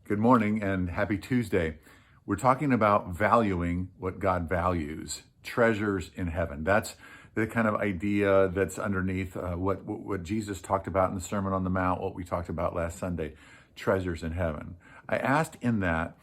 Good morning and happy Tuesday. We're talking about valuing what God values, treasures in heaven. That's the kind of idea that's underneath what Jesus talked about in the Sermon on the Mount, what we talked about last Sunday, treasures in heaven. I asked in that,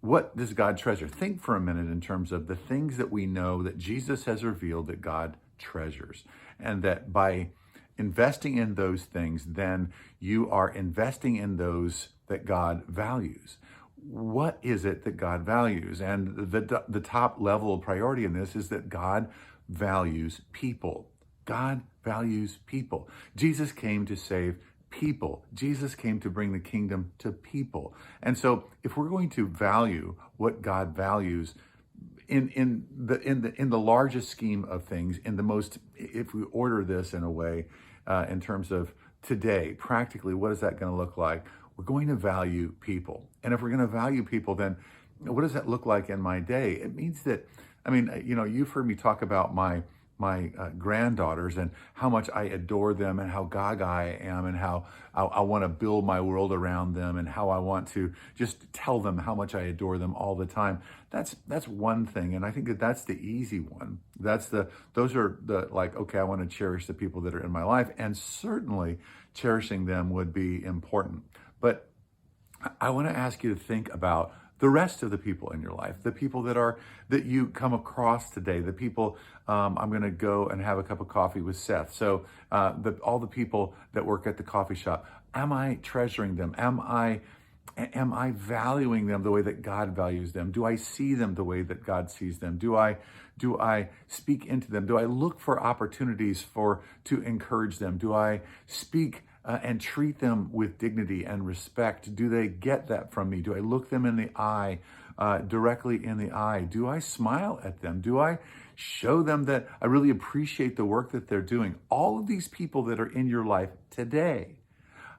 what does God treasure? Think for a minute in terms of the things that we know that Jesus has revealed that God treasures, and that by investing in those things, then you are investing in those that God values. What is it that God values? And the top level of priority in this is that God values people. God values people. Jesus came to save people. Jesus came to bring the kingdom to people. And so if we're going to value what God values in the largest scheme of things, in the most, if we order this in a way, in terms of today, practically, what is that going to look like? We're going to value people. And if we're going to value people, then what does that look like in my day? It means that, you've heard me talk about my granddaughters and how much I adore them and how gaga I am and how I want to build my world around them and how I want to just tell them how much I adore them all the time. That's one thing, and I think that that's the easy one. Those are the, like, okay, I want to cherish the people that are in my life, and certainly cherishing them would be important. But I want to ask you to think about the rest of the people in your life, the people that you come across today, the people, I'm going to go and have a cup of coffee with Seth. So all the people that work at the coffee shop, am I treasuring them? Am I valuing them the way that God values them? Do I see them the way that God sees them? Do I speak into them? Do I look for opportunities to encourage them? Do I speak and treat them with dignity and respect? Do they get that from me? Do I look them in the eye, directly in the eye? Do I smile at them? Do I show them that I really appreciate the work that they're doing? All of these people that are in your life today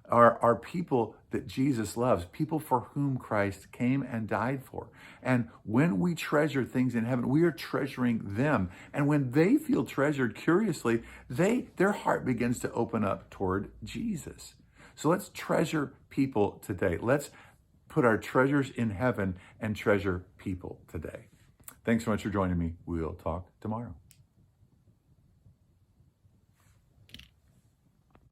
are people that Jesus loves, people for whom Christ came and died for. And when we treasure things in heaven, we are treasuring them. And when they feel treasured, curiously, their heart begins to open up toward Jesus. So let's treasure people today. Let's put our treasures in heaven and treasure people today. Thanks so much for joining me. We'll talk tomorrow.